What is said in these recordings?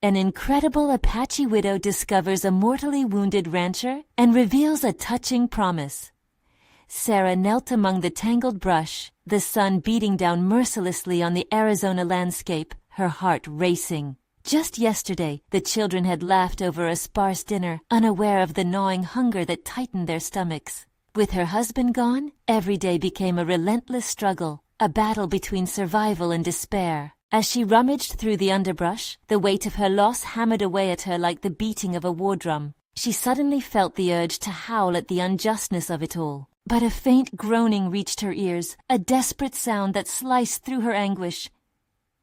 An incredible Apache widow discovers a mortally wounded rancher and reveals a touching promise. Sarah knelt among the tangled brush, the sun beating down mercilessly on the Arizona landscape, her heart racing. Just yesterday, the children had laughed over a sparse dinner, unaware of the gnawing hunger that tightened their stomachs. With her husband gone, every day became a relentless struggle, a battle between survival and despair. As she rummaged through the underbrush, the weight of her loss hammered away at her like the beating of a war drum. She suddenly felt the urge to howl at the unjustness of it all. But a faint groaning reached her ears, a desperate sound that sliced through her anguish.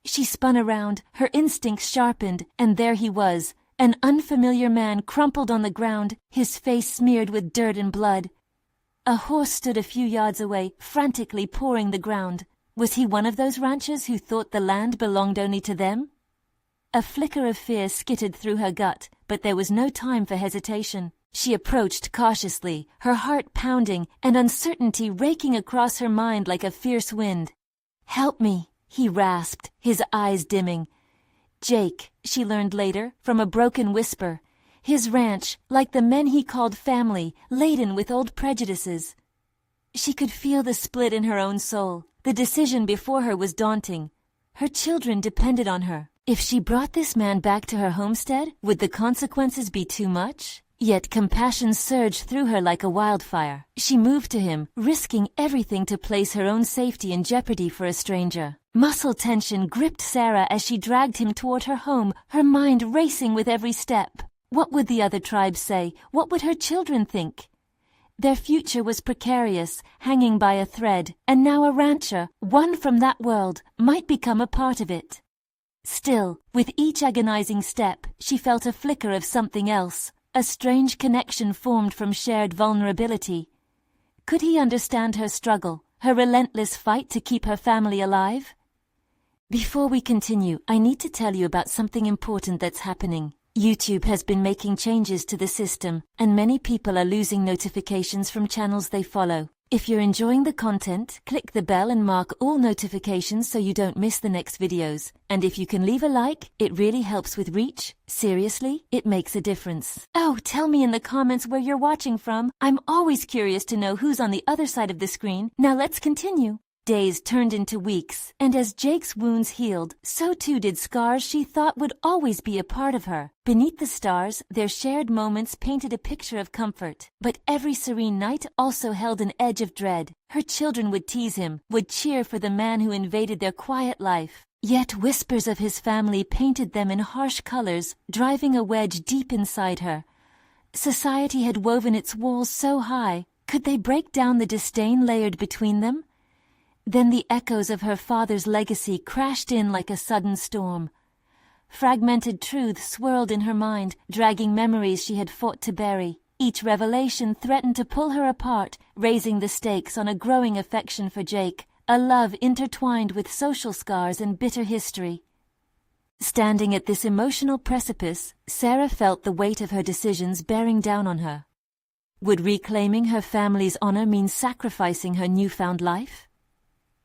She spun around, her instincts sharpened, and there he was, an unfamiliar man crumpled on the ground, his face smeared with dirt and blood. A horse stood a few yards away, frantically pawing the ground. Was he one of those ranchers who thought the land belonged only to them? A flicker of fear skittered through her gut, but there was no time for hesitation. She approached cautiously, her heart pounding and uncertainty raking across her mind like a fierce wind. "Help me," he rasped, his eyes dimming. Jake, she learned later, from a broken whisper. His ranch, like the men he called family, laden with old prejudices. She could feel the split in her own soul. The decision before her was daunting. Her children depended on her. If she brought this man back to her homestead, would the consequences be too much? Yet compassion surged through her like a wildfire. She moved to him, risking everything to place her own safety in jeopardy for a stranger. Muscle tension gripped Sarah as she dragged him toward her home, her mind racing with every step. What would the other tribes say? What would her children think? Their future was precarious, hanging by a thread, and now a rancher, one from that world, might become a part of it. Still, with each agonizing step, she felt a flicker of something else. A strange connection formed from shared vulnerability. Could he understand her struggle, her relentless fight to keep her family alive? Before we continue, I need to tell you about something important that's happening. YouTube has been making changes to the system, and many people are losing notifications from channels they follow. If you're enjoying the content, click the bell and mark all notifications so you don't miss the next videos. And if you can leave a like, it really helps with reach. Seriously, it makes a difference. Oh, tell me in the comments where you're watching from. I'm always curious to know who's on the other side of the screen. Now let's continue. Days turned into weeks, and as Jake's wounds healed, so too did scars she thought would always be a part of her. Beneath the stars, their shared moments painted a picture of comfort. But every serene night also held an edge of dread. Her children would tease him, would cheer for the man who invaded their quiet life. Yet whispers of his family painted them in harsh colors, driving a wedge deep inside her. Society had woven its walls so high. Could they break down the disdain layered between them? Then the echoes of her father's legacy crashed in like a sudden storm. Fragmented truths swirled in her mind, dragging memories she had fought to bury. Each revelation threatened to pull her apart, raising the stakes on a growing affection for Jake, a love intertwined with social scars and bitter history. Standing at this emotional precipice, Sarah felt the weight of her decisions bearing down on her. Would reclaiming her family's honor mean sacrificing her newfound life?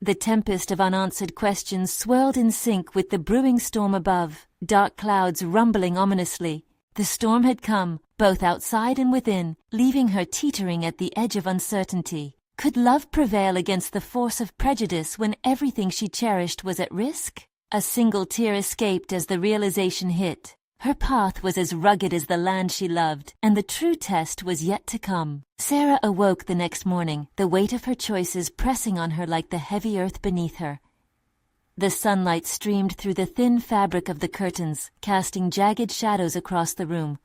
The tempest of unanswered questions swirled in sync with the brewing storm above, dark clouds rumbling ominously. The storm had come, both outside and within, leaving her teetering at the edge of uncertainty. Could love prevail against the force of prejudice when everything she cherished was at risk? A single tear escaped as the realization hit. Her path was as rugged as the land she loved, and the true test was yet to come. Sarah awoke the next morning, the weight of her choices pressing on her like the heavy earth beneath her. The sunlight streamed through the thin fabric of the curtains, casting jagged shadows across the room.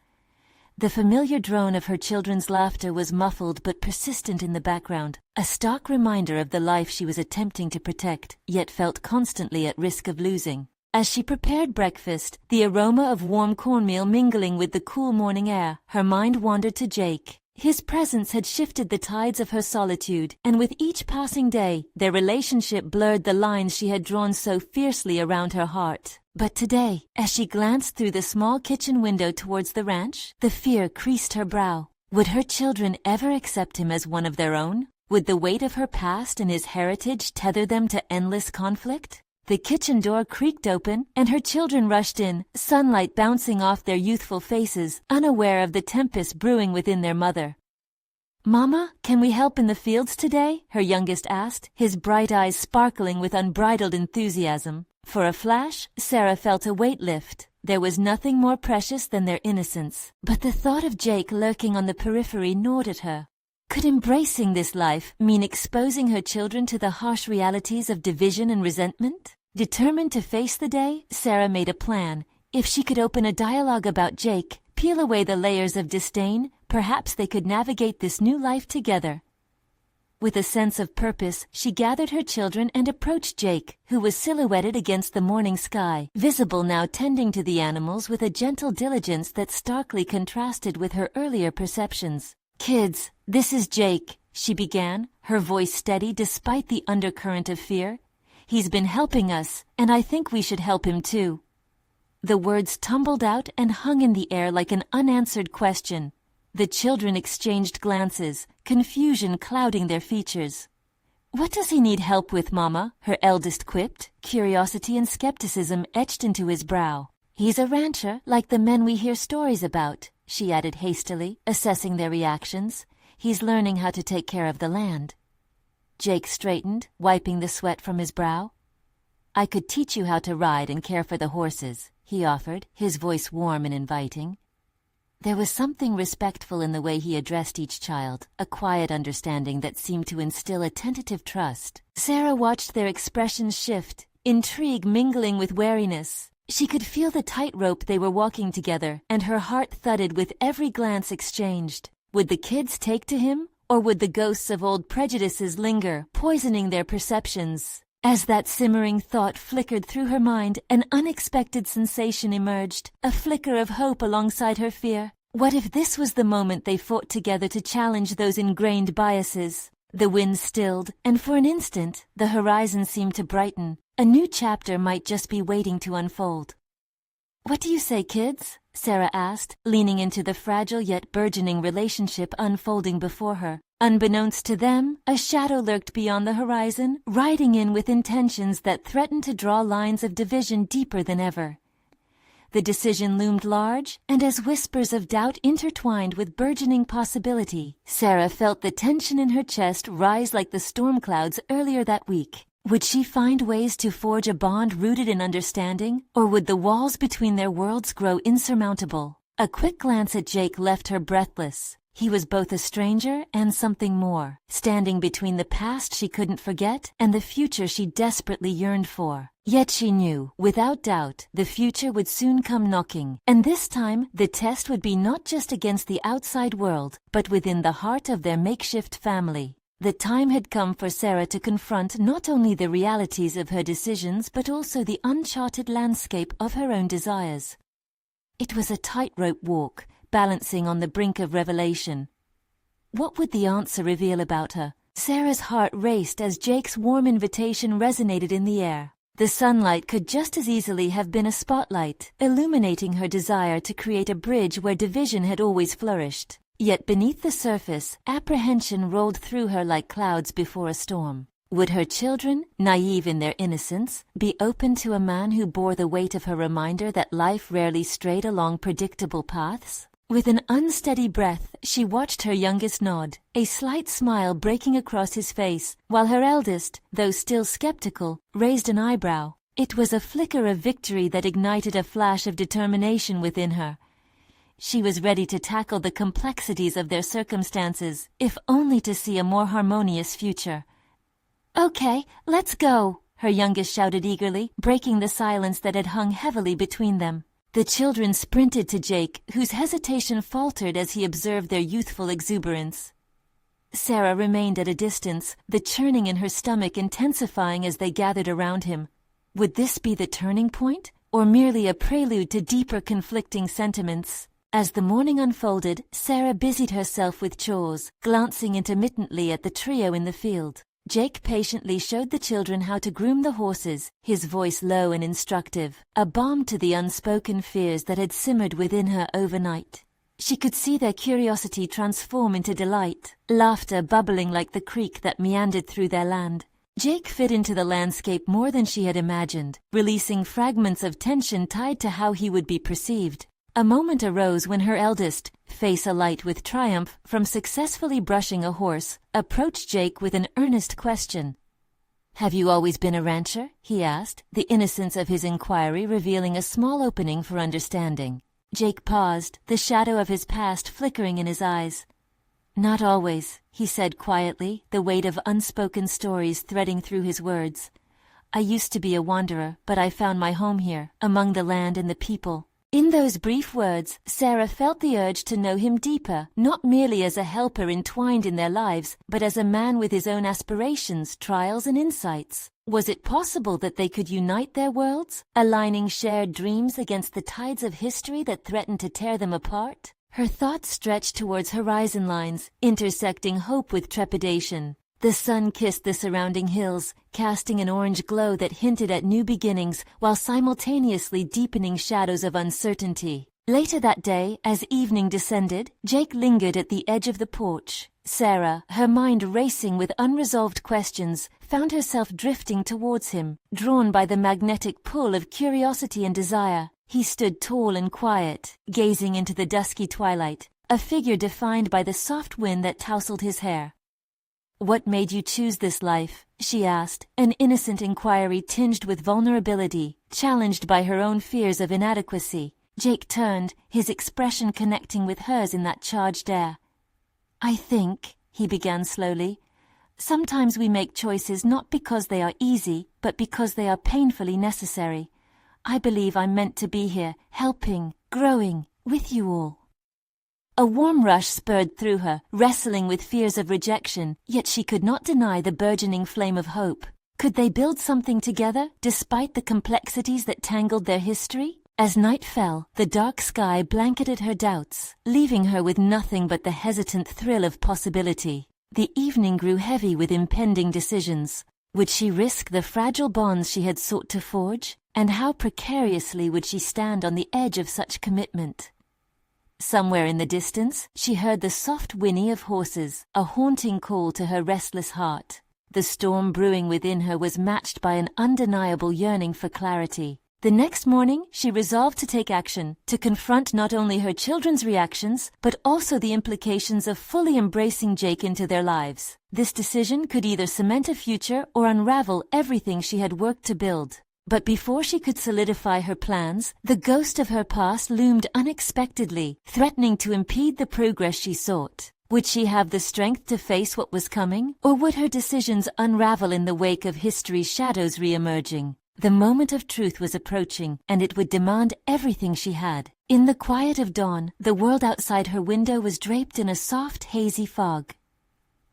The familiar drone of her children's laughter was muffled but persistent in the background, a stark reminder of the life she was attempting to protect, yet felt constantly at risk of losing. As she prepared breakfast, the aroma of warm cornmeal mingling with the cool morning air, her mind wandered to Jake. His presence had shifted the tides of her solitude, and with each passing day, their relationship blurred the lines she had drawn so fiercely around her heart. But today, as she glanced through the small kitchen window towards the ranch, the fear creased her brow. Would her children ever accept him as one of their own? Would the weight of her past and his heritage tether them to endless conflict? The kitchen door creaked open, and her children rushed in, sunlight bouncing off their youthful faces, unaware of the tempest brewing within their mother. "Mama, can we help in the fields today?" her youngest asked, his bright eyes sparkling with unbridled enthusiasm. For a flash, Sarah felt a weight lift. There was nothing more precious than their innocence. But the thought of Jake lurking on the periphery gnawed at her. Could embracing this life mean exposing her children to the harsh realities of division and resentment? Determined to face the day, Sarah made a plan. If she could open a dialogue about Jake, peel away the layers of disdain, perhaps they could navigate this new life together. With a sense of purpose, she gathered her children and approached Jake, who was silhouetted against the morning sky, visible now tending to the animals with a gentle diligence that starkly contrasted with her earlier perceptions. "Kids, this is Jake," she began, her voice steady despite the undercurrent of fear. "He's been helping us, and I think we should help him too." The words tumbled out and hung in the air like an unanswered question. The children exchanged glances, confusion clouding their features. "What does he need help with, Mama?" her eldest quipped, curiosity and skepticism etched into his brow. "He's a rancher, like the men we hear stories about," she added hastily, assessing their reactions. "He's learning how to take care of the land." Jake straightened, wiping the sweat from his brow. "I could teach you how to ride and care for the horses," he offered, his voice warm and inviting. There was something respectful in the way he addressed each child, a quiet understanding that seemed to instill a tentative trust. Sarah watched their expressions shift, intrigue mingling with wariness. She could feel the tightrope they were walking together, and her heart thudded with every glance exchanged. Would the kids take to him, or would the ghosts of old prejudices linger, poisoning their perceptions? As that simmering thought flickered through her mind, an unexpected sensation emerged, a flicker of hope alongside her fear. What if this was the moment they fought together to challenge those ingrained biases? The wind stilled, and for an instant, the horizon seemed to brighten. A new chapter might just be waiting to unfold. "What do you say, kids?" Sarah asked, leaning into the fragile yet burgeoning relationship unfolding before her. Unbeknownst to them, a shadow lurked beyond the horizon, riding in with intentions that threatened to draw lines of division deeper than ever. The decision loomed large, and as whispers of doubt intertwined with burgeoning possibility, Sarah felt the tension in her chest rise like the storm clouds earlier that week. Would she find ways to forge a bond rooted in understanding, or would the walls between their worlds grow insurmountable? A quick glance at Jake left her breathless. He was both a stranger and something more, standing between the past she couldn't forget and the future she desperately yearned for. Yet she knew, without doubt, the future would soon come knocking, and this time the test would be not just against the outside world, but within the heart of their makeshift family. The time had come for Sarah to confront not only the realities of her decisions but also the uncharted landscape of her own desires. It was a tightrope walk, balancing on the brink of revelation. What would the answer reveal about her? Sarah's heart raced as Jake's warm invitation resonated in the air. The sunlight could just as easily have been a spotlight, illuminating her desire to create a bridge where division had always flourished. Yet beneath the surface, apprehension rolled through her like clouds before a storm. Would her children, naive in their innocence, be open to a man who bore the weight of her reminder that life rarely strayed along predictable paths? With an unsteady breath, she watched her youngest nod, a slight smile breaking across his face, while her eldest, though still skeptical, raised an eyebrow. It was a flicker of victory that ignited a flash of determination within her. She was ready to tackle the complexities of their circumstances, if only to see a more harmonious future. "Okay, let's go," her youngest shouted eagerly, breaking the silence that had hung heavily between them. The children sprinted to Jake, whose hesitation faltered as he observed their youthful exuberance. Sarah remained at a distance, the churning in her stomach intensifying as they gathered around him. Would this be the turning point, or merely a prelude to deeper conflicting sentiments? As the morning unfolded, Sarah busied herself with chores, glancing intermittently at the trio in the field. Jake patiently showed the children how to groom the horses, his voice low and instructive, a balm to the unspoken fears that had simmered within her overnight. She could see their curiosity transform into delight, laughter bubbling like the creek that meandered through their land. Jake fit into the landscape more than she had imagined, releasing fragments of tension tied to how he would be perceived. A moment arose when her eldest, face alight with triumph from successfully brushing a horse, approached Jake with an earnest question. "Have you always been a rancher?" he asked, the innocence of his inquiry revealing a small opening for understanding. Jake paused, the shadow of his past flickering in his eyes. "Not always," he said quietly, the weight of unspoken stories threading through his words. "I used to be a wanderer, but I found my home here, among the land and the people." In those brief words, Sarah felt the urge to know him deeper, not merely as a helper entwined in their lives, but as a man with his own aspirations, trials, and insights. Was it possible that they could unite their worlds, aligning shared dreams against the tides of history that threatened to tear them apart? Her thoughts stretched towards horizon lines, intersecting hope with trepidation. The sun kissed the surrounding hills, casting an orange glow that hinted at new beginnings while simultaneously deepening shadows of uncertainty. Later that day, as evening descended, Jake lingered at the edge of the porch. Sarah, her mind racing with unresolved questions, found herself drifting towards him, drawn by the magnetic pull of curiosity and desire. He stood tall and quiet, gazing into the dusky twilight, a figure defined by the soft wind that tousled his hair. "What made you choose this life?" she asked, an innocent inquiry tinged with vulnerability, challenged by her own fears of inadequacy. Jake turned, his expression connecting with hers in that charged air. "I think," he began slowly, "sometimes we make choices not because they are easy, but because they are painfully necessary. I believe I'm meant to be here, helping, growing, with you all." A warm rush spurred through her, wrestling with fears of rejection, yet she could not deny the burgeoning flame of hope. Could they build something together, despite the complexities that tangled their history? As night fell, the dark sky blanketed her doubts, leaving her with nothing but the hesitant thrill of possibility. The evening grew heavy with impending decisions. Would she risk the fragile bonds she had sought to forge? And how precariously would she stand on the edge of such commitment? Somewhere in the distance, she heard the soft whinny of horses, a haunting call to her restless heart. The storm brewing within her was matched by an undeniable yearning for clarity. The next morning, she resolved to take action, to confront not only her children's reactions, but also the implications of fully embracing Jake into their lives. This decision could either cement a future or unravel everything she had worked to build. But before she could solidify her plans, the ghost of her past loomed unexpectedly, threatening to impede the progress she sought. Would she have the strength to face what was coming, or would her decisions unravel in the wake of history's shadows re-emerging? The moment of truth was approaching, and it would demand everything she had. In the quiet of dawn, the world outside her window was draped in a soft, hazy fog.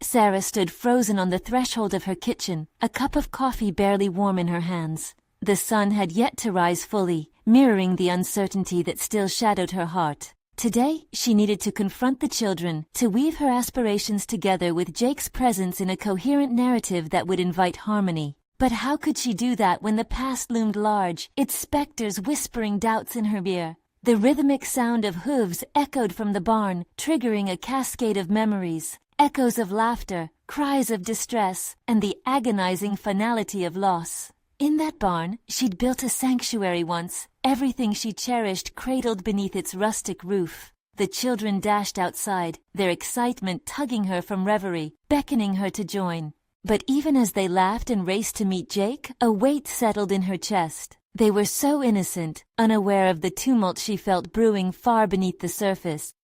Sarah stood frozen on the threshold of her kitchen, a cup of coffee barely warm in her hands. The sun had yet to rise fully, mirroring the uncertainty that still shadowed her heart. Today, she needed to confront the children, to weave her aspirations together with Jake's presence in a coherent narrative that would invite harmony. But how could she do that when the past loomed large, its specters whispering doubts in her ear? The rhythmic sound of hooves echoed from the barn, triggering a cascade of memories, echoes of laughter, cries of distress, and the agonizing finality of loss. In that barn, she'd built a sanctuary once, everything she cherished cradled beneath its rustic roof. The children dashed outside, their excitement tugging her from reverie, beckoning her to join. But even as they laughed and raced to meet Jake, a weight settled in her chest. They were so innocent, unaware of the tumult she felt brewing far beneath the surface.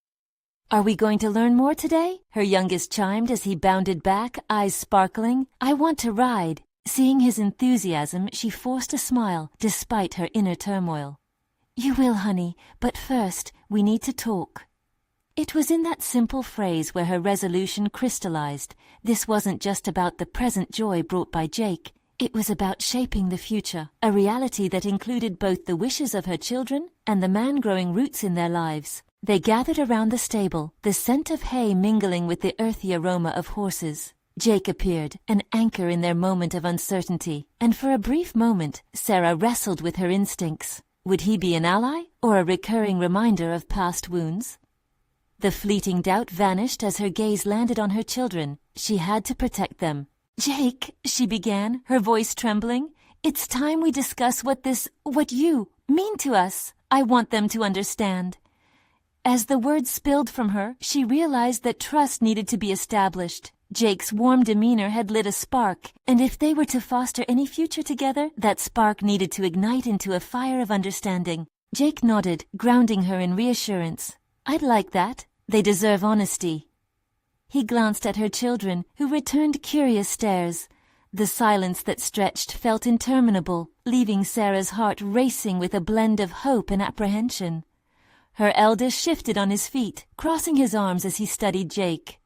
"Are we going to learn more today?" her youngest chimed as he bounded back, eyes sparkling. "I want to ride." Seeing his enthusiasm, she forced a smile, despite her inner turmoil. "You will, honey, but first, we need to talk." It was in that simple phrase where her resolution crystallized. This wasn't just about the present joy brought by Jake. It was about shaping the future, a reality that included both the wishes of her children and the man growing roots in their lives. They gathered around the stable, the scent of hay mingling with the earthy aroma of horses. Jake appeared, an anchor in their moment of uncertainty, and for a brief moment, Sarah wrestled with her instincts. Would he be an ally, or a recurring reminder of past wounds? The fleeting doubt vanished as her gaze landed on her children. She had to protect them. "Jake," she began, her voice trembling, "it's time we discuss what you mean to us. I want them to understand." As the words spilled from her, she realized that trust needed to be established. Jake's warm demeanor had lit a spark, and if they were to foster any future together, that spark needed to ignite into a fire of understanding. Jake nodded, grounding her in reassurance. "I'd like that. They deserve honesty." He glanced at her children, who returned curious stares. The silence that stretched felt interminable, leaving Sarah's heart racing with a blend of hope and apprehension. Her eldest shifted on his feet, crossing his arms as he studied Jake.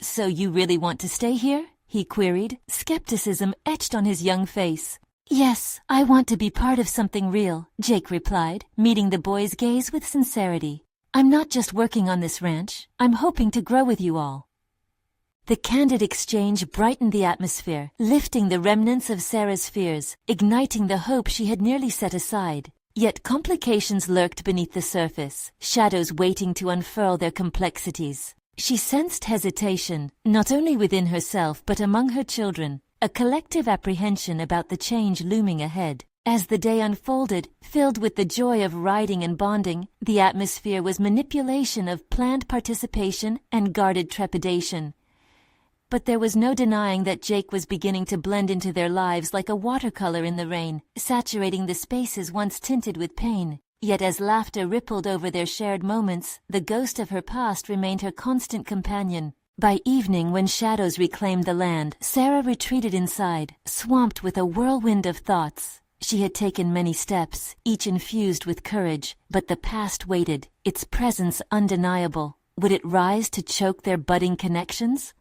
"So you really want to stay here?" he queried, skepticism etched on his young face. "Yes, I want to be part of something real," Jake replied, meeting the boy's gaze with sincerity. "I'm not just working on this ranch. I'm hoping to grow with you all." The candid exchange brightened the atmosphere, lifting the remnants of Sarah's fears, igniting the hope she had nearly set aside. Yet complications lurked beneath the surface, shadows waiting to unfurl their complexities. She sensed hesitation, not only within herself but among her children, a collective apprehension about the change looming ahead. As the day unfolded, filled with the joy of riding and bonding, the atmosphere was manipulation of planned participation and guarded trepidation. But there was no denying that Jake was beginning to blend into their lives like a watercolor in the rain, saturating the spaces once tinted with pain. Yet as laughter rippled over their shared moments, the ghost of her past remained her constant companion. By evening, when shadows reclaimed the land, Sarah retreated inside, swamped with a whirlwind of thoughts. She had taken many steps, each infused with courage, but the past waited, its presence undeniable. Would it rise to choke their budding connections?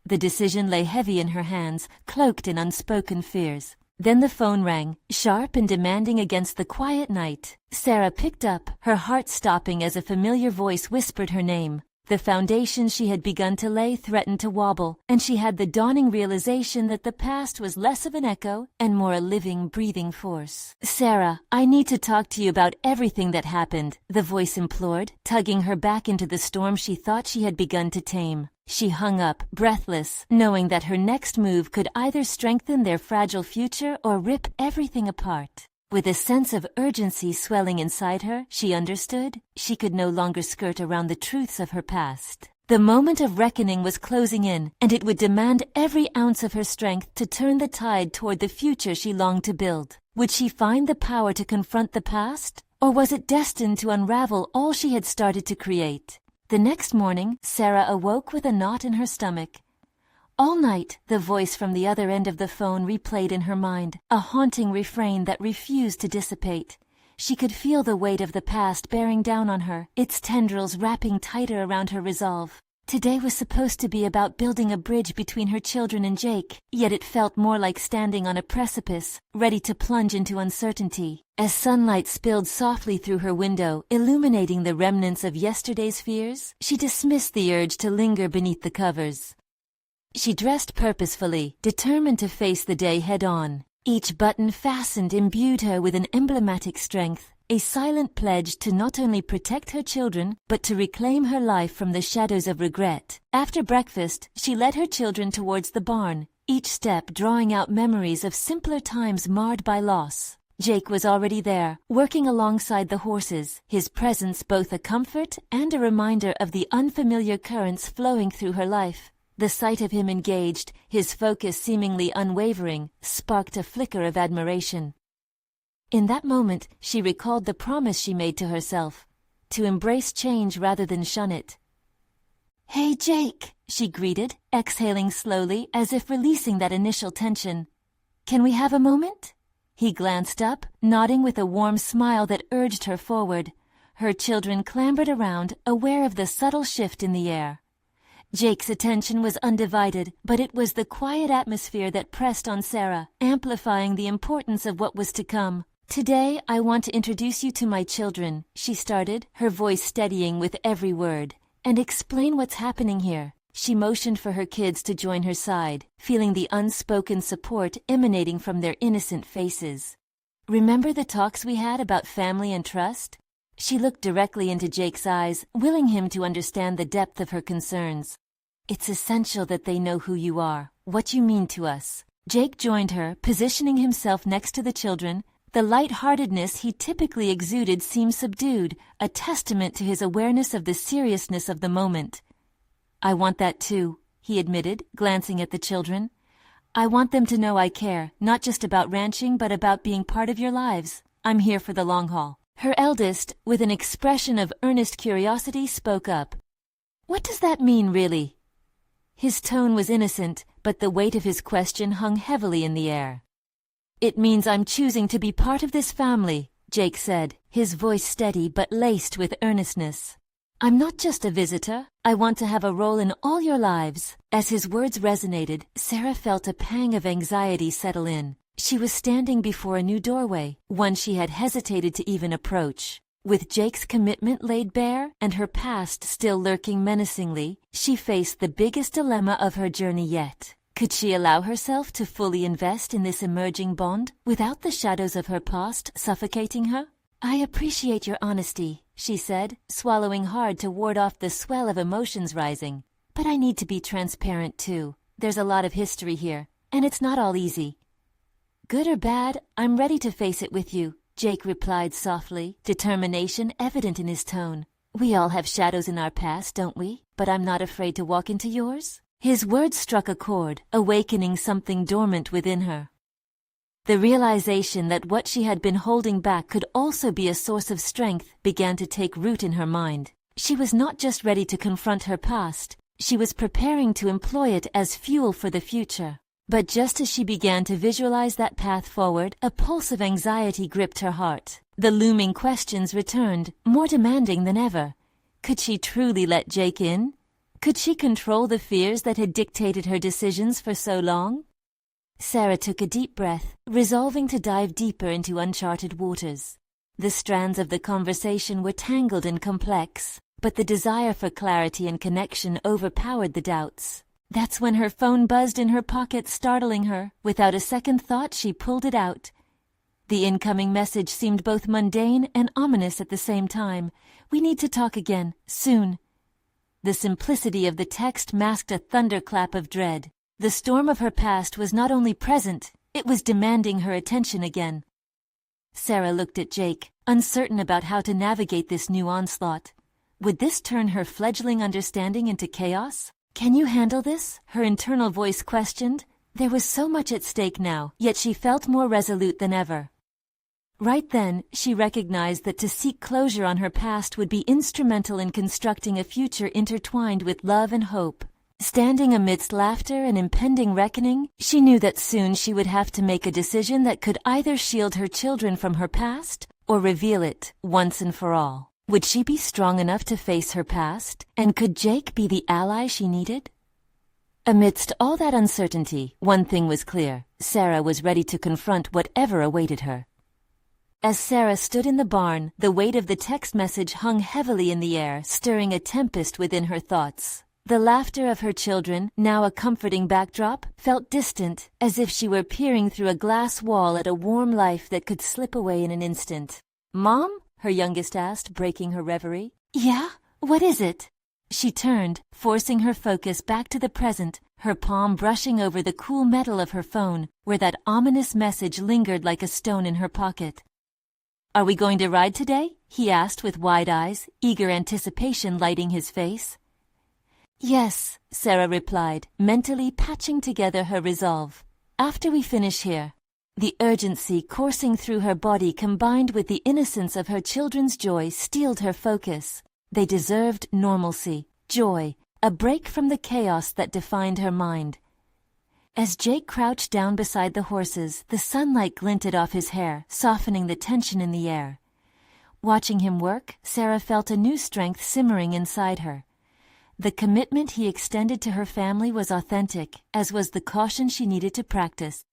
The decision lay heavy in her hands, cloaked in unspoken fears. Then the phone rang, sharp and demanding against the quiet night. Sarah picked up, her heart stopping as a familiar voice whispered her name. The foundation she had begun to lay threatened to wobble, and she had the dawning realization that the past was less of an echo and more a living, breathing force. "Sarah, I need to talk to you about everything that happened," the voice implored, tugging her back into the storm she thought she had begun to tame. She hung up, breathless, knowing that her next move could either strengthen their fragile future or rip everything apart. With a sense of urgency swelling inside her, she understood she could no longer skirt around the truths of her past. The moment of reckoning was closing in, and it would demand every ounce of her strength to turn the tide toward the future she longed to build. Would she find the power to confront the past, or was it destined to unravel all she had started to create? The next morning, Sarah awoke with a knot in her stomach. All night, the voice from the other end of the phone replayed in her mind, a haunting refrain that refused to dissipate. She could feel the weight of the past bearing down on her, its tendrils wrapping tighter around her resolve. Today was supposed to be about building a bridge between her children and Jake, yet it felt more like standing on a precipice, ready to plunge into uncertainty. As sunlight spilled softly through her window, illuminating the remnants of yesterday's fears, she dismissed the urge to linger beneath the covers. She dressed purposefully, determined to face the day head-on. Each button fastened imbued her with an emblematic strength, a silent pledge to not only protect her children, but to reclaim her life from the shadows of regret. After breakfast, she led her children towards the barn, each step drawing out memories of simpler times marred by loss. Jake was already there, working alongside the horses, his presence both a comfort and a reminder of the unfamiliar currents flowing through her life. The sight of him engaged, his focus seemingly unwavering, sparked a flicker of admiration. In that moment, she recalled the promise she made to herself, to embrace change rather than shun it. "Hey, Jake," she greeted, exhaling slowly as if releasing that initial tension. "Can we have a moment?" He glanced up, nodding with a warm smile that urged her forward. Her children clambered around, aware of the subtle shift in the air. Jake's attention was undivided, but it was the quiet atmosphere that pressed on Sarah, amplifying the importance of what was to come. "Today, I want to introduce you to my children," she started, her voice steadying with every word, "and explain what's happening here." She motioned for her kids to join her side, feeling the unspoken support emanating from their innocent faces. "Remember the talks we had about family and trust?" She looked directly into Jake's eyes, willing him to understand the depth of her concerns. "It's essential that they know who you are, What you mean to us. Jake joined her, positioning himself next to the children. The light-heartedness he typically exuded seemed subdued, a testament to his awareness of the seriousness of the moment. I want that too, he admitted, glancing at the children. I want them to know I care, not just about ranching but about being part of your lives. I'm here for the long haul. Her eldest, with an expression of earnest curiosity, spoke up. What does that mean, really? His tone was innocent, but the weight of his question hung heavily in the air. It means I'm choosing to be part of this family, Jake said, his voice steady but laced with earnestness. I'm not just a visitor. I want to have a role in all your lives. As his words resonated, Sarah felt a pang of anxiety settle in. She was standing before a new doorway, one she had hesitated to even approach. With Jake's commitment laid bare and her past still lurking menacingly, she faced the biggest dilemma of her journey yet. Could she allow herself to fully invest in this emerging bond without the shadows of her past suffocating her? I appreciate your honesty, she said, swallowing hard to ward off the swell of emotions rising. But I need to be transparent too. There's a lot of history here, and it's not all easy. Good or bad, I'm ready to face it with you, Jake replied softly, determination evident in his tone. We all have shadows in our past, don't we? But I'm not afraid to walk into yours. His words struck a chord, awakening something dormant within her. The realization that what she had been holding back could also be a source of strength began to take root in her mind. She was not just ready to confront her past, she was preparing to employ it as fuel for the future. But just as she began to visualize that path forward, a pulse of anxiety gripped her heart. The looming questions returned, more demanding than ever. Could she truly let Jake in? Could she control the fears that had dictated her decisions for so long? Sarah took a deep breath, resolving to dive deeper into uncharted waters. The strands of the conversation were tangled and complex, but the desire for clarity and connection overpowered the doubts. That's when her phone buzzed in her pocket, startling her. Without a second thought, she pulled it out. The incoming message seemed both mundane and ominous at the same time. We need to talk again, soon. The simplicity of the text masked a thunderclap of dread. The storm of her past was not only present, it was demanding her attention again. Sarah looked at Jake, uncertain about how to navigate this new onslaught. Would this turn her fledgling understanding into chaos? Can you handle this? Her internal voice questioned. There was so much at stake now, yet she felt more resolute than ever. Right then, she recognized that to seek closure on her past would be instrumental in constructing a future intertwined with love and hope. Standing amidst laughter and impending reckoning, she knew that soon she would have to make a decision that could either shield her children from her past or reveal it once and for all. Would she be strong enough to face her past, and could Jake be the ally she needed? Amidst all that uncertainty, one thing was clear. Sarah was ready to confront whatever awaited her. As Sarah stood in the barn, the weight of the text message hung heavily in the air, stirring a tempest within her thoughts. The laughter of her children, now a comforting backdrop, felt distant, as if she were peering through a glass wall at a warm life that could slip away in an instant. "Mom?" her youngest asked, breaking her reverie. "Yeah? What is it?" She turned, forcing her focus back to the present, her palm brushing over the cool metal of her phone, where that ominous message lingered like a stone in her pocket. "Are we going to ride today?" he asked with wide eyes, eager anticipation lighting his face. "Yes," Sarah replied, mentally patching together her resolve. "After we finish here." The urgency coursing through her body combined with the innocence of her children's joy steeled her focus. They deserved normalcy, joy, a break from the chaos that defined her mind. As Jake crouched down beside the horses, the sunlight glinted off his hair, softening the tension in the air. Watching him work, Sarah felt a new strength simmering inside her. The commitment he extended to her family was authentic, as was the caution she needed to practice.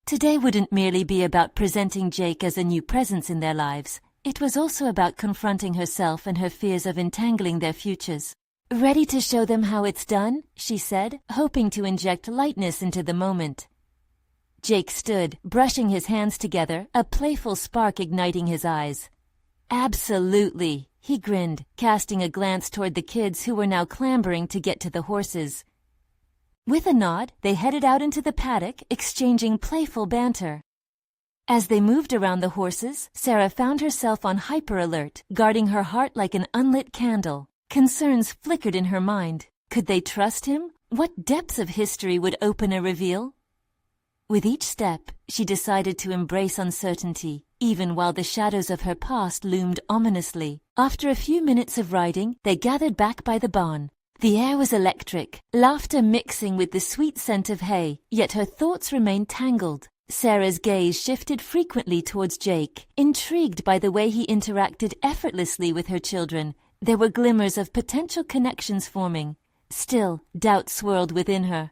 Today wouldn't merely be about presenting Jake as a new presence in their lives. It was also about confronting herself and her fears of entangling their futures. "Ready to show them how it's done?" she said, hoping to inject lightness into the moment. Jake stood, brushing his hands together, a playful spark igniting his eyes. "Absolutely," he grinned, casting a glance toward the kids who were now clambering to get to the horses. With a nod, they headed out into the paddock, exchanging playful banter. As they moved around the horses, Sarah found herself on hyper-alert, guarding her heart like an unlit candle. Concerns flickered in her mind. Could they trust him? What depths of history would open a reveal? With each step, she decided to embrace uncertainty, even while the shadows of her past loomed ominously. After a few minutes of riding, they gathered back by the barn. The air was electric, laughter mixing with the sweet scent of hay, yet her thoughts remained tangled. Sarah's gaze shifted frequently towards Jake, intrigued by the way he interacted effortlessly with her children. There were glimmers of potential connections forming. Still, doubt swirled within her.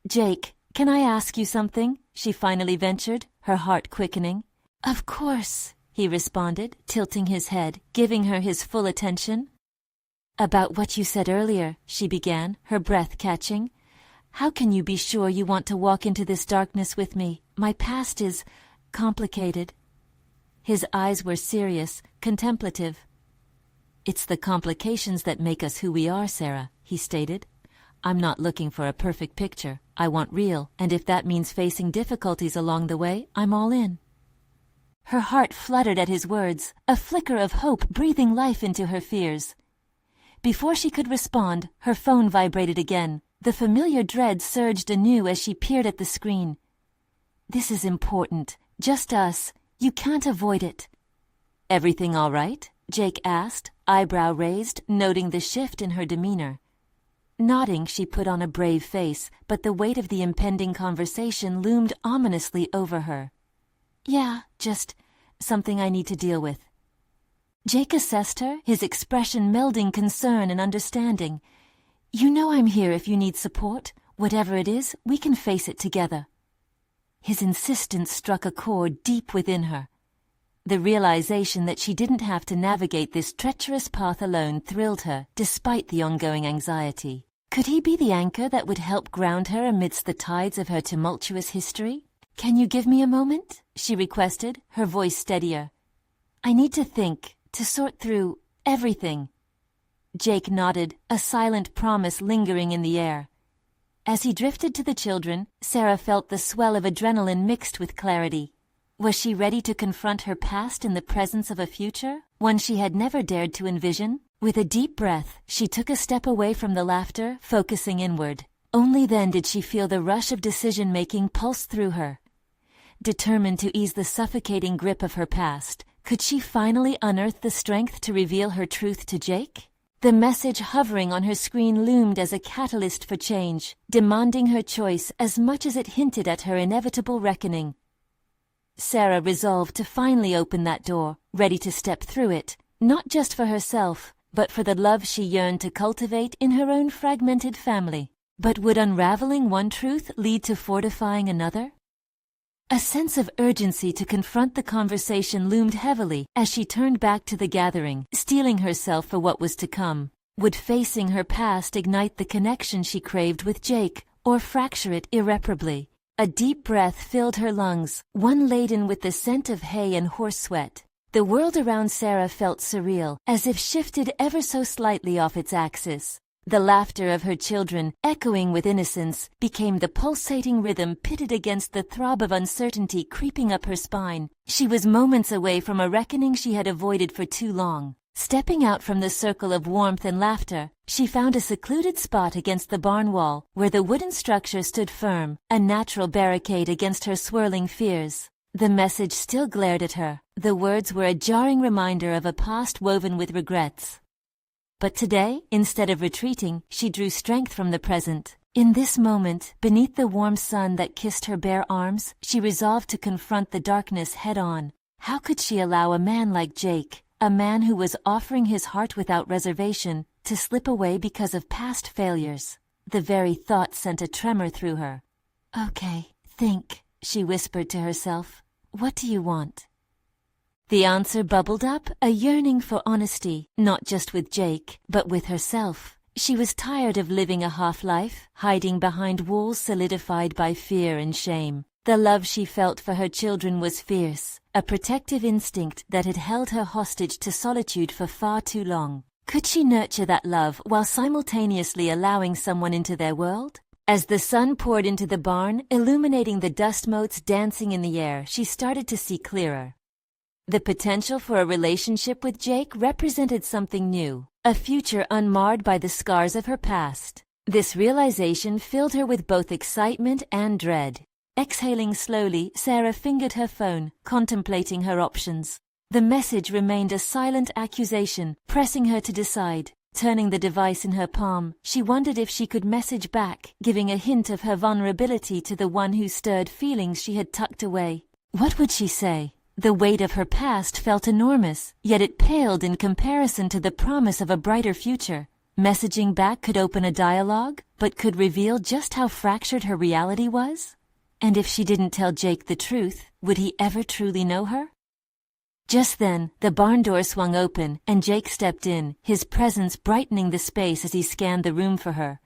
"Jake, can I ask you something?" she finally ventured, her heart quickening. "Of course," he responded, tilting his head, giving her his full attention. "About what you said earlier," she began, her breath catching. "How can you be sure you want to walk into this darkness with me? My past is complicated." His eyes were serious, contemplative. "It's the complications that make us who we are, Sarah," he stated. "I'm not looking for a perfect picture. I want real, and if that means facing difficulties along the way, I'm all in." Her heart fluttered at his words, a flicker of hope breathing life into her fears. Before she could respond, her phone vibrated again. The familiar dread surged anew as she peered at the screen. "This is important. Just us. You can't avoid it." "Everything all right?" Jake asked, eyebrow raised, noting the shift in her demeanor. Nodding, she put on a brave face, but the weight of the impending conversation loomed ominously over her. "Yeah, just something I need to deal with." Jake assessed her, his expression melding concern and understanding. "You know I'm here if you need support. Whatever it is, we can face it together." His insistence struck a chord deep within her. The realization that she didn't have to navigate this treacherous path alone thrilled her, despite the ongoing anxiety. Could he be the anchor that would help ground her amidst the tides of her tumultuous history? "Can you give me a moment?" she requested, her voice steadier. "I need to think, to sort through everything." Jake nodded, a silent promise lingering in the air. As he drifted to the children, Sarah felt the swell of adrenaline mixed with clarity. Was she ready to confront her past in the presence of a future, one she had never dared to envision? With a deep breath, she took a step away from the laughter, focusing inward. Only then did she feel the rush of decision-making pulse through her. Determined to ease the suffocating grip of her past, could she finally unearth the strength to reveal her truth to Jake? The message hovering on her screen loomed as a catalyst for change, demanding her choice as much as it hinted at her inevitable reckoning. Sarah resolved to finally open that door, ready to step through it, not just for herself, but for the love she yearned to cultivate in her own fragmented family. But would unraveling one truth lead to fortifying another? A sense of urgency to confront the conversation loomed heavily as she turned back to the gathering, steeling herself for what was to come. Would facing her past ignite the connection she craved with Jake, or fracture it irreparably? A deep breath filled her lungs, one laden with the scent of hay and horse sweat. The world around Sarah felt surreal, as if shifted ever so slightly off its axis. The laughter of her children, echoing with innocence, became the pulsating rhythm pitted against the throb of uncertainty creeping up her spine. She was moments away from a reckoning she had avoided for too long. Stepping out from the circle of warmth and laughter, she found a secluded spot against the barn wall, where the wooden structure stood firm, a natural barricade against her swirling fears. The message still glared at her. The words were a jarring reminder of a past woven with regrets. But today, instead of retreating, she drew strength from the present. In this moment, beneath the warm sun that kissed her bare arms, she resolved to confront the darkness head-on. How could she allow a man like Jake, a man who was offering his heart without reservation, to slip away because of past failures? The very thought sent a tremor through her. "Okay, think," she whispered to herself. "What do you want?" The answer bubbled up, a yearning for honesty, not just with Jake, but with herself. She was tired of living a half-life, hiding behind walls solidified by fear and shame. The love she felt for her children was fierce, a protective instinct that had held her hostage to solitude for far too long. Could she nurture that love while simultaneously allowing someone into their world? As the sun poured into the barn, illuminating the dust motes dancing in the air, she started to see clearer. The potential for a relationship with Jake represented something new, a future unmarred by the scars of her past. This realization filled her with both excitement and dread. Exhaling slowly, Sarah fingered her phone, contemplating her options. The message remained a silent accusation, pressing her to decide. Turning the device in her palm, she wondered if she could message back, giving a hint of her vulnerability to the one who stirred feelings she had tucked away. What would she say? The weight of her past felt enormous, yet it paled in comparison to the promise of a brighter future. Messaging back could open a dialogue, but could reveal just how fractured her reality was? And if she didn't tell Jake the truth, would he ever truly know her? Just then, the barn door swung open, and Jake stepped in, his presence brightening the space as he scanned the room for her.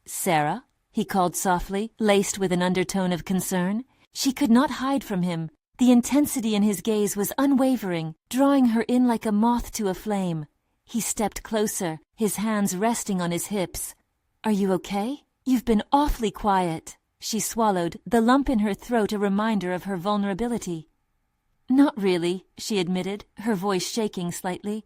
"Sarah?" he called softly, laced with an undertone of concern. She could not hide from him. The intensity in his gaze was unwavering, drawing her in like a moth to a flame. He stepped closer, his hands resting on his hips. "Are you okay? You've been awfully quiet." She swallowed, the lump in her throat a reminder of her vulnerability. "Not really," she admitted, her voice shaking slightly.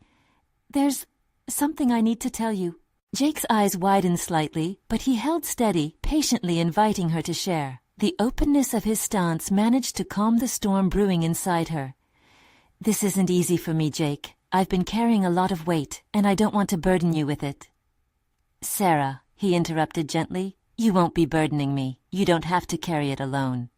"There's something I need to tell you." Jake's eyes widened slightly, but he held steady, patiently inviting her to share. The openness of his stance managed to calm the storm brewing inside her. "This isn't easy for me, Jake. I've been carrying a lot of weight, and I don't want to burden you with it." "Sarah," he interrupted gently, "you won't be burdening me. You don't have to carry it alone."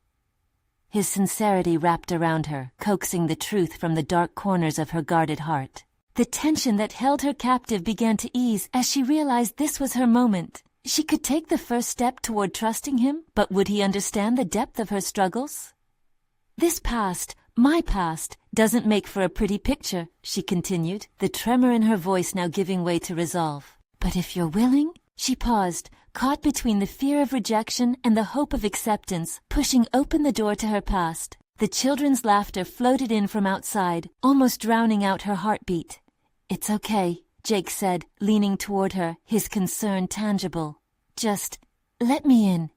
His sincerity wrapped around her, coaxing the truth from the dark corners of her guarded heart. The tension that held her captive began to ease as she realized this was her moment. She could take the first step toward trusting him, but would he understand the depth of her struggles? "This past, my past, doesn't make for a pretty picture," she continued, the tremor in her voice now giving way to resolve. "But if you're willing—" She paused, caught between the fear of rejection and the hope of acceptance, pushing open the door to her past. The children's laughter floated in from outside, almost drowning out her heartbeat. "It's okay," Jake said, leaning toward her, his concern tangible. "Just let me in."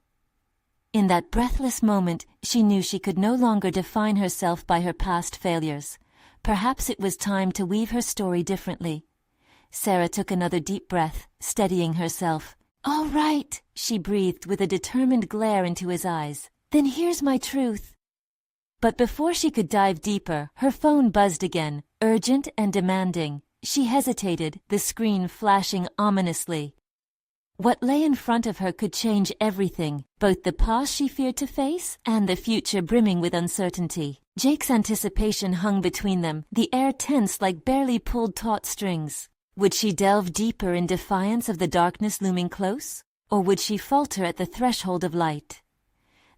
In that breathless moment, she knew she could no longer define herself by her past failures. Perhaps it was time to weave her story differently. Sarah took another deep breath, steadying herself. "All right," she breathed with a determined glare into his eyes. "Then here's my truth." But before she could dive deeper, her phone buzzed again, urgent and demanding. She hesitated, the screen flashing ominously. What lay in front of her could change everything, both the past she feared to face and the future brimming with uncertainty. Jake's anticipation hung between them, the air tense like barely pulled taut strings. Would she delve deeper in defiance of the darkness looming close? Or would she falter at the threshold of light?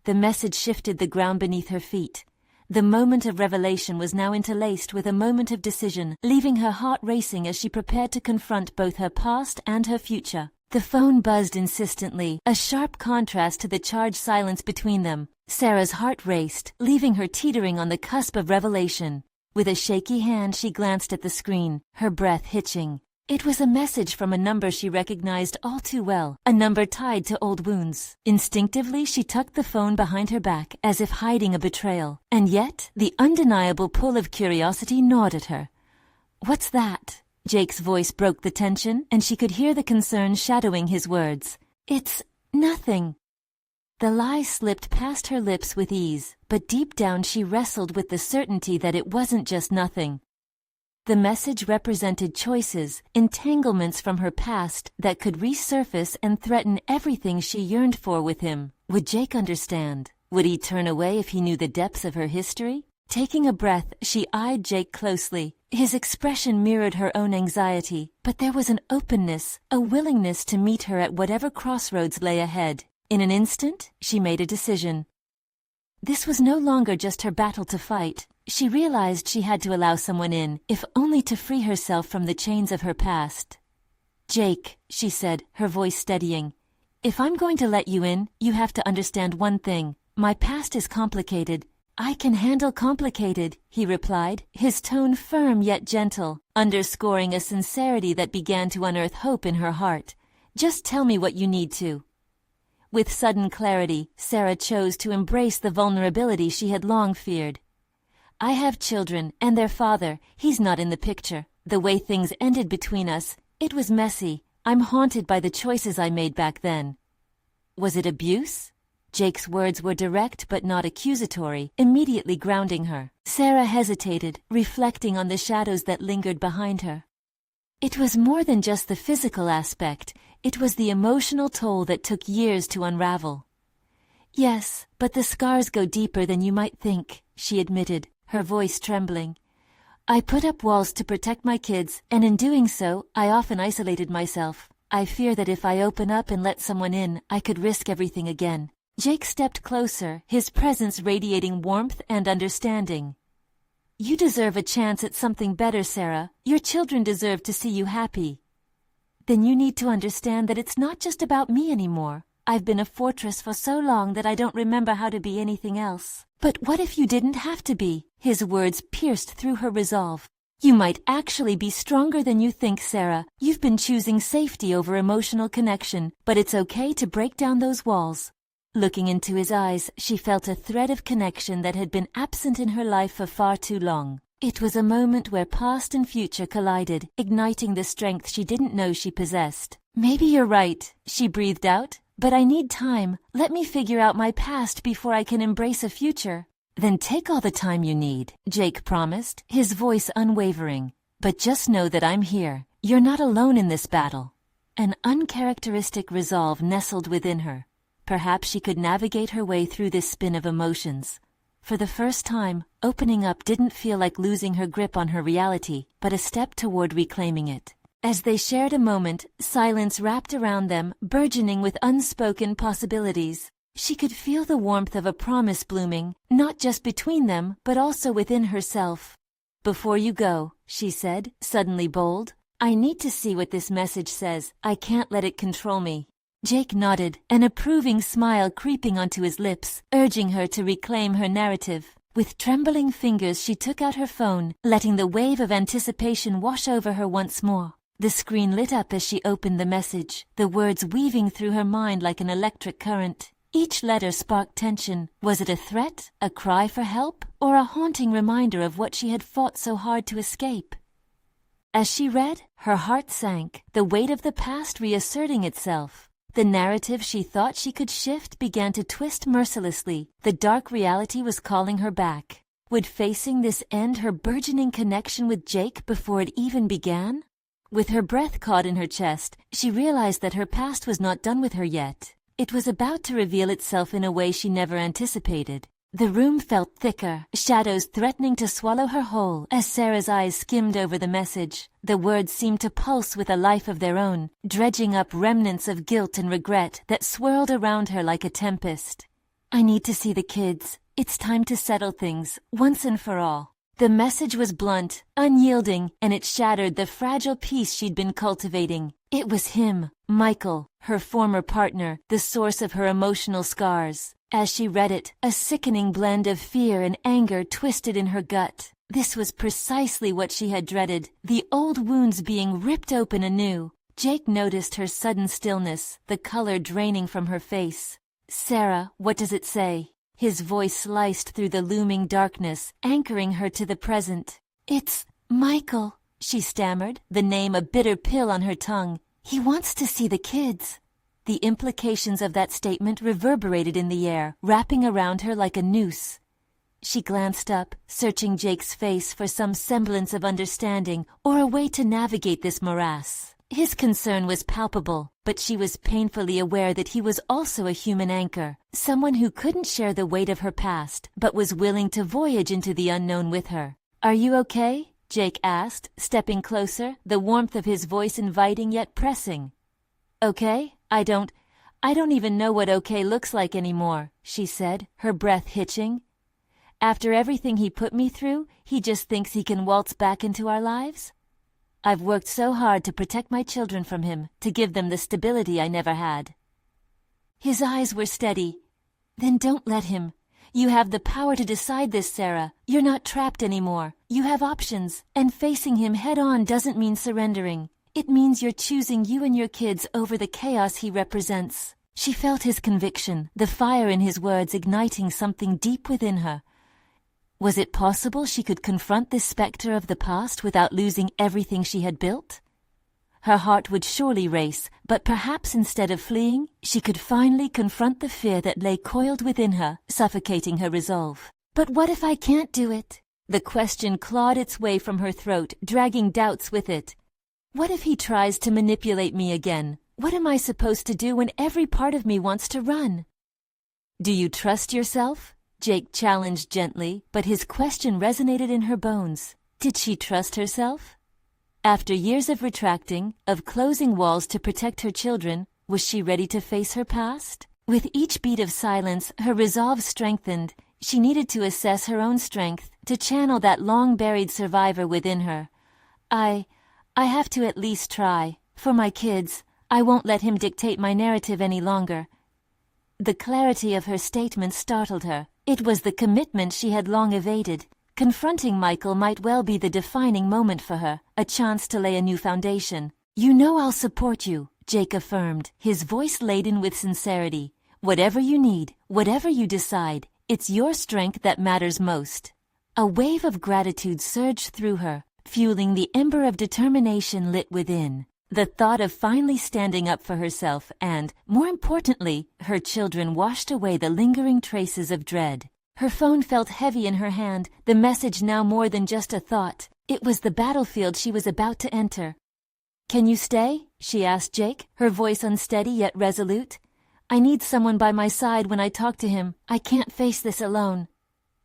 The message shifted the ground beneath her feet. The moment of revelation was now interlaced with a moment of decision, leaving her heart racing as she prepared to confront both her past and her future. The phone buzzed insistently, a sharp contrast to the charged silence between them. Sarah's heart raced, leaving her teetering on the cusp of revelation. With a shaky hand she glanced at the screen, her breath hitching. It was a message from a number she recognized all too well, a number tied to old wounds. Instinctively she tucked the phone behind her back, as if hiding a betrayal. And yet, the undeniable pull of curiosity gnawed at her. "What's that?" Jake's voice broke the tension, and she could hear the concern shadowing his words. "It's nothing." The lie slipped past her lips with ease, but deep down she wrestled with the certainty that it wasn't just nothing. The message represented choices, entanglements from her past that could resurface and threaten everything she yearned for with him. Would Jake understand? Would he turn away if he knew the depths of her history? Taking a breath, she eyed Jake closely. His expression mirrored her own anxiety, but there was an openness, a willingness to meet her at whatever crossroads lay ahead. In an instant, she made a decision. This was no longer just her battle to fight. She realized she had to allow someone in, if only to free herself from the chains of her past. "Jake," she said, her voice steadying, "if I'm going to let you in, you have to understand one thing. My past is complicated." "I can handle complicated," he replied, his tone firm yet gentle, underscoring a sincerity that began to unearth hope in her heart. "Just tell me what you need to." With sudden clarity, Sarah chose to embrace the vulnerability she had long feared. I have children, and their father, he's not in the picture. The way things ended between us, it was messy. I'm haunted by the choices I made back then. Was it abuse? Jake's words were direct but not accusatory, immediately grounding her. Sarah hesitated, reflecting on the shadows that lingered behind her. It was more than just the physical aspect, it was the emotional toll that took years to unravel. Yes, but the scars go deeper than you might think, she admitted, her voice trembling. I put up walls to protect my kids, and in doing so, I often isolated myself. I fear that if I open up and let someone in, I could risk everything again. Jake stepped closer, his presence radiating warmth and understanding. You deserve a chance at something better, Sarah. Your children deserve to see you happy. Then you need to understand that it's not just about me anymore. I've been a fortress for so long that I don't remember how to be anything else. But what if you didn't have to be? His words pierced through her resolve. You might actually be stronger than you think, Sarah. You've been choosing safety over emotional connection, but it's okay to break down those walls. Looking into his eyes, she felt a thread of connection that had been absent in her life for far too long. It was a moment where past and future collided, igniting the strength she didn't know she possessed. Maybe you're right, she breathed out, but I need time. Let me figure out my past before I can embrace a future. Then take all the time you need, Jake promised, his voice unwavering. But just know that I'm here. You're not alone in this battle. An uncharacteristic resolve nestled within her. Perhaps she could navigate her way through this spin of emotions. For the first time, opening up didn't feel like losing her grip on her reality, but a step toward reclaiming it. As they shared a moment, silence wrapped around them, burgeoning with unspoken possibilities. She could feel the warmth of a promise blooming, not just between them, but also within herself. Before you go, she said, suddenly bold, I need to see what this message says. I can't let it control me. Jake nodded, an approving smile creeping onto his lips, urging her to reclaim her narrative. With trembling fingers she took out her phone, letting the wave of anticipation wash over her once more. The screen lit up as she opened the message, the words weaving through her mind like an electric current. Each letter sparked tension. Was it a threat, a cry for help, or a haunting reminder of what she had fought so hard to escape? As she read, her heart sank, the weight of the past reasserting itself. The narrative she thought she could shift began to twist mercilessly. The dark reality was calling her back. Would facing this end her burgeoning connection with Jake before it even began? With her breath caught in her chest, she realized that her past was not done with her yet. It was about to reveal itself in a way she never anticipated. The room felt thicker, shadows threatening to swallow her whole. As Sarah's eyes skimmed over the message, the words seemed to pulse with a life of their own, dredging up remnants of guilt and regret that swirled around her like a tempest. I need to see the kids. It's time to settle things, once and for all. The message was blunt, unyielding, and it shattered the fragile peace she'd been cultivating. It was him, Michael, her former partner, the source of her emotional scars. As she read it, a sickening blend of fear and anger twisted in her gut. This was precisely what she had dreaded, the old wounds being ripped open anew. Jake noticed her sudden stillness, the color draining from her face. Sarah, what does it say? His voice sliced through the looming darkness, anchoring her to the present. It's Michael, she stammered, the name a bitter pill on her tongue. He wants to see the kids. The implications of that statement reverberated in the air, wrapping around her like a noose. She glanced up, searching Jake's face for some semblance of understanding or a way to navigate this morass. His concern was palpable, but she was painfully aware that he was also a human anchor, someone who couldn't share the weight of her past, but was willing to voyage into the unknown with her. Are you okay? Jake asked, stepping closer, the warmth of his voice inviting yet pressing. Okay? I don't even know what okay looks like anymore, she said, her breath hitching. After everything he put me through, he just thinks he can waltz back into our lives? I've worked so hard to protect my children from him, to give them the stability I never had. His eyes were steady. Then don't let him. You have the power to decide this, Sarah. You're not trapped anymore. You have options, and facing him head-on doesn't mean surrendering. It means you're choosing you and your kids over the chaos he represents. She felt his conviction, the fire in his words igniting something deep within her. Was it possible she could confront this specter of the past without losing everything she had built? Her heart would surely race, but perhaps instead of fleeing, she could finally confront the fear that lay coiled within her, suffocating her resolve. But what if I can't do it? The question clawed its way from her throat, dragging doubts with it. What if he tries to manipulate me again? What am I supposed to do when every part of me wants to run? Do you trust yourself? Jake challenged gently, but his question resonated in her bones. Did she trust herself? After years of retracting, of closing walls to protect her children, was she ready to face her past? With each beat of silence, her resolve strengthened. She needed to assess her own strength, to channel that long-buried survivor within her. I have to at least try. For my kids, I won't let him dictate my narrative any longer. The clarity of her statement startled her. It was the commitment she had long evaded. Confronting Michael might well be the defining moment for her, a chance to lay a new foundation. You know I'll support you, Jake affirmed, his voice laden with sincerity. Whatever you need, whatever you decide, it's your strength that matters most. A wave of gratitude surged through her, fueling the ember of determination lit within. The thought of finally standing up for herself and, more importantly, her children washed away the lingering traces of dread. Her phone felt heavy in her hand, the message now more than just a thought. It was the battlefield she was about to enter. Can you stay? She asked Jake, her voice unsteady yet resolute. I need someone by my side when I talk to him. I can't face this alone.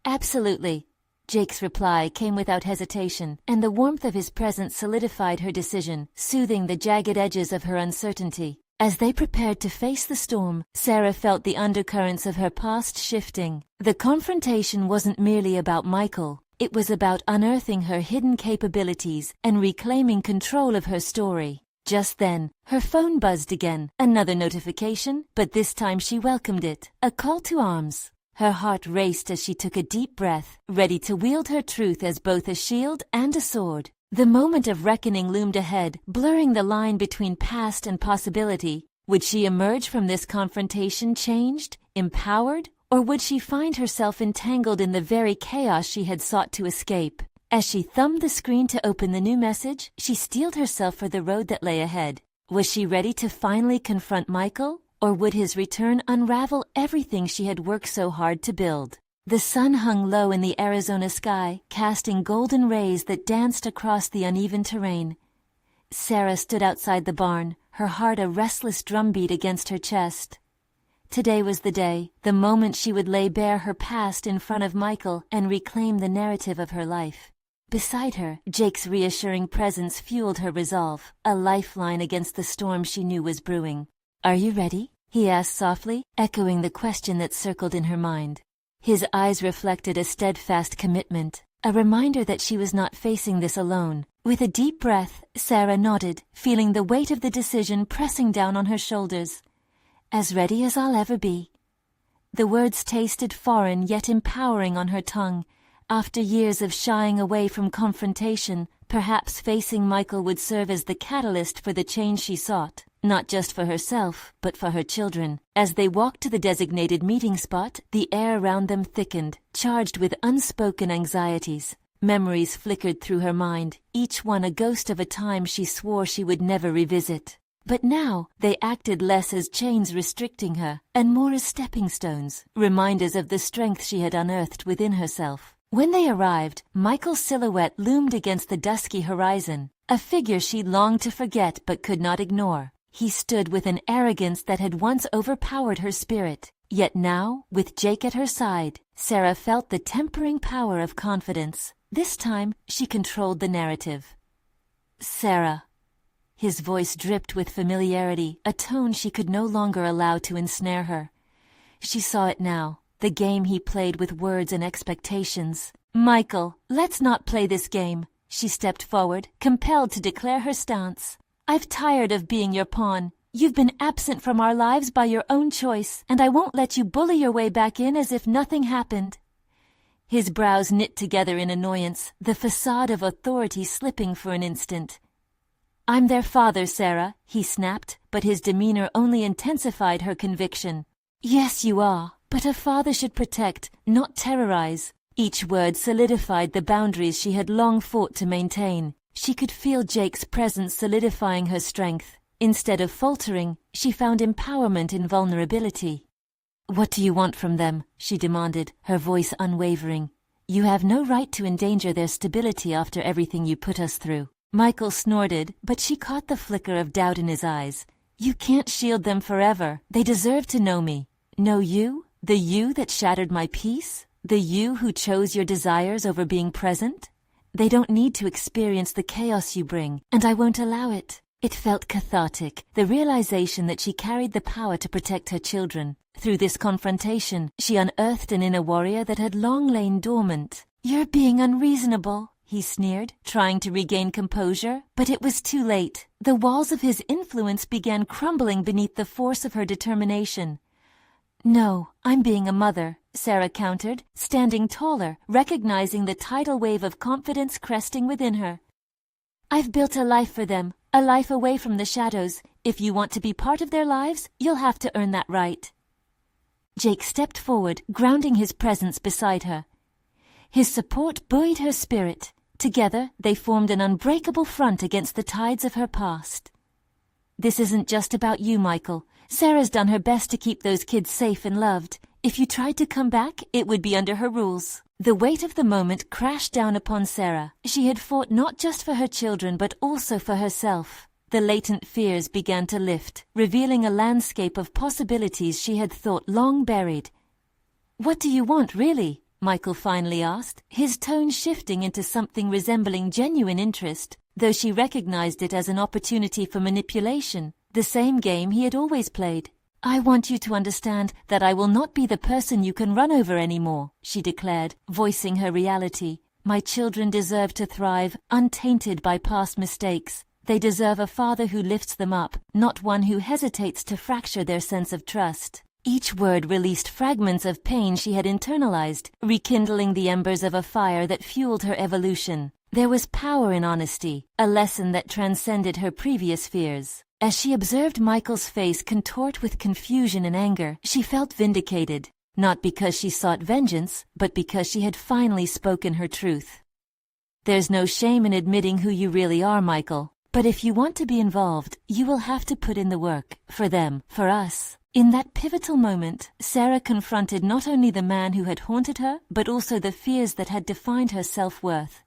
Absolutely. Jake's reply came without hesitation, and the warmth of his presence solidified her decision, soothing the jagged edges of her uncertainty. As they prepared to face the storm, Sarah felt the undercurrents of her past shifting. The confrontation wasn't merely about Michael. It was about unearthing her hidden capabilities and reclaiming control of her story. Just then, her phone buzzed again. Another notification, but this time she welcomed it. A call to arms. Her heart raced as she took a deep breath, ready to wield her truth as both a shield and a sword. The moment of reckoning loomed ahead, blurring the line between past and possibility. Would she emerge from this confrontation changed, empowered, or would she find herself entangled in the very chaos she had sought to escape? As she thumbed the screen to open the new message, she steeled herself for the road that lay ahead. Was she ready to finally confront Michael, or would his return unravel everything she had worked so hard to build? The sun hung low in the Arizona sky, casting golden rays that danced across the uneven terrain. Sarah stood outside the barn, her heart a restless drumbeat against her chest. Today was the day, the moment she would lay bare her past in front of Michael and reclaim the narrative of her life. Beside her, Jake's reassuring presence fueled her resolve, a lifeline against the storm she knew was brewing. "Are you ready?" he asked softly, echoing the question that circled in her mind. His eyes reflected a steadfast commitment, a reminder that she was not facing this alone. With a deep breath, Sarah nodded, feeling the weight of the decision pressing down on her shoulders. "As ready as I'll ever be." The words tasted foreign yet empowering on her tongue. After years of shying away from confrontation, perhaps facing Michael would serve as the catalyst for the change she sought. Not just for herself, but for her children. As they walked to the designated meeting spot, the air around them thickened, charged with unspoken anxieties. Memories flickered through her mind, each one a ghost of a time she swore she would never revisit. But now, they acted less as chains restricting her, and more as stepping stones, reminders of the strength she had unearthed within herself. When they arrived, Michael's silhouette loomed against the dusky horizon, a figure she longed to forget but could not ignore. He stood with an arrogance that had once overpowered her spirit. Yet now, with Jake at her side, Sarah felt the tempering power of confidence. This time, she controlled the narrative. "Sarah." His voice dripped with familiarity, a tone she could no longer allow to ensnare her. She saw it now, the game he played with words and expectations. "Michael, let's not play this game." She stepped forward, compelled to declare her stance. "I've tired of being your pawn. You've been absent from our lives by your own choice, and I won't let you bully your way back in as if nothing happened." His brows knit together in annoyance, the facade of authority slipping for an instant. "I'm their father, Sarah," he snapped, but his demeanor only intensified her conviction. "Yes, you are, but a father should protect, not terrorize." Each word solidified the boundaries she had long fought to maintain. She could feel Jake's presence solidifying her strength. Instead of faltering, she found empowerment in vulnerability. "What do you want from them?" she demanded, her voice unwavering. "You have no right to endanger their stability after everything you put us through." Michael snorted, but she caught the flicker of doubt in his eyes. "You can't shield them forever. They deserve to know me." "Know you? The you that shattered my peace? The you who chose your desires over being present? They don't need to experience the chaos you bring, and I won't allow it." It felt cathartic, the realization that she carried the power to protect her children. Through this confrontation, she unearthed an inner warrior that had long lain dormant. "You're being unreasonable," he sneered, trying to regain composure, but it was too late. The walls of his influence began crumbling beneath the force of her determination. "No, I'm being a mother," Sarah countered, standing taller, recognizing the tidal wave of confidence cresting within her. "I've built a life for them, a life away from the shadows. If you want to be part of their lives, you'll have to earn that right." Jake stepped forward, grounding his presence beside her. His support buoyed her spirit. Together, they formed an unbreakable front against the tides of her past. "This isn't just about you, Michael. Sarah's done her best to keep those kids safe and loved. If you tried to come back, it would be under her rules." The weight of the moment crashed down upon Sarah. She had fought not just for her children, but also for herself. The latent fears began to lift, revealing a landscape of possibilities she had thought long buried. "What do you want, really?" Michael finally asked, his tone shifting into something resembling genuine interest, though she recognized it as an opportunity for manipulation, the same game he had always played. "I want you to understand that I will not be the person you can run over anymore," she declared, voicing her reality. "My children deserve to thrive, untainted by past mistakes. They deserve a father who lifts them up, not one who hesitates to fracture their sense of trust." Each word released fragments of pain she had internalized, rekindling the embers of a fire that fueled her evolution. There was power in honesty, a lesson that transcended her previous fears. As she observed Michael's face contort with confusion and anger, she felt vindicated, not because she sought vengeance, but because she had finally spoken her truth. "There's no shame in admitting who you really are, Michael. But if you want to be involved, you will have to put in the work, for them, for us." In that pivotal moment, Sarah confronted not only the man who had haunted her, but also the fears that had defined her self-worth.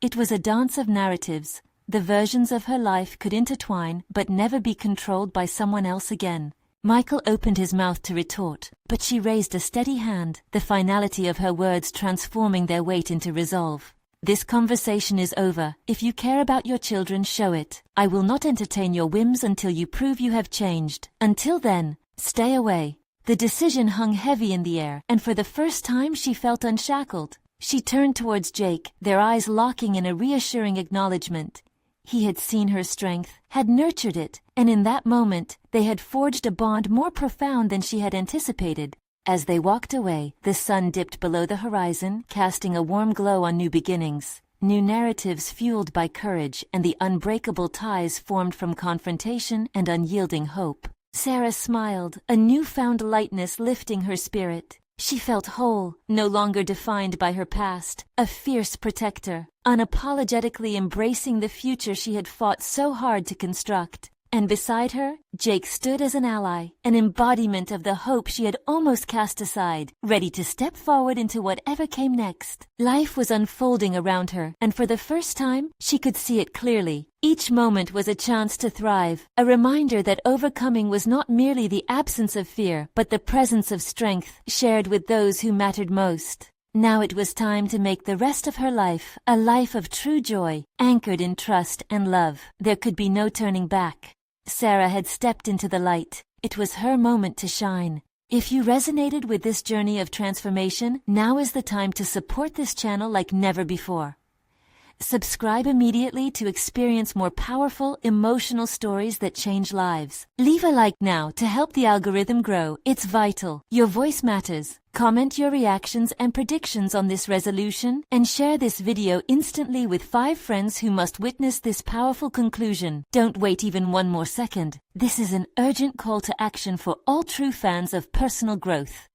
It was a dance of narratives. The versions of her life could intertwine, but never be controlled by someone else again. Michael opened his mouth to retort, but she raised a steady hand, the finality of her words transforming their weight into resolve. "This conversation is over. If you care about your children, show it. I will not entertain your whims until you prove you have changed. Until then, stay away." The decision hung heavy in the air, and for the first time she felt unshackled. She turned towards Jake, their eyes locking in a reassuring acknowledgement. He had seen her strength, had nurtured it, and in that moment, they had forged a bond more profound than she had anticipated. As they walked away, the sun dipped below the horizon, casting a warm glow on new beginnings, new narratives fueled by courage and the unbreakable ties formed from confrontation and unyielding hope. Sarah smiled, a newfound lightness lifting her spirit. She felt whole, no longer defined by her past, a fierce protector, unapologetically embracing the future she had fought so hard to construct. And beside her, Jake stood as an ally, an embodiment of the hope she had almost cast aside, ready to step forward into whatever came next. Life was unfolding around her, and for the first time, she could see it clearly. Each moment was a chance to thrive, a reminder that overcoming was not merely the absence of fear, but the presence of strength shared with those who mattered most. Now it was time to make the rest of her life a life of true joy, anchored in trust and love. There could be no turning back. Sarah had stepped into the light. It was her moment to shine. If you resonated with this journey of transformation, now is the time to support this channel like never before. Subscribe immediately to experience more powerful, emotional stories that change lives. Leave a like now to help the algorithm grow. It's vital. Your voice matters. Comment your reactions and predictions on this resolution and share this video instantly with 5 friends who must witness this powerful conclusion. Don't wait even one more second. This is an urgent call to action for all true fans of personal growth.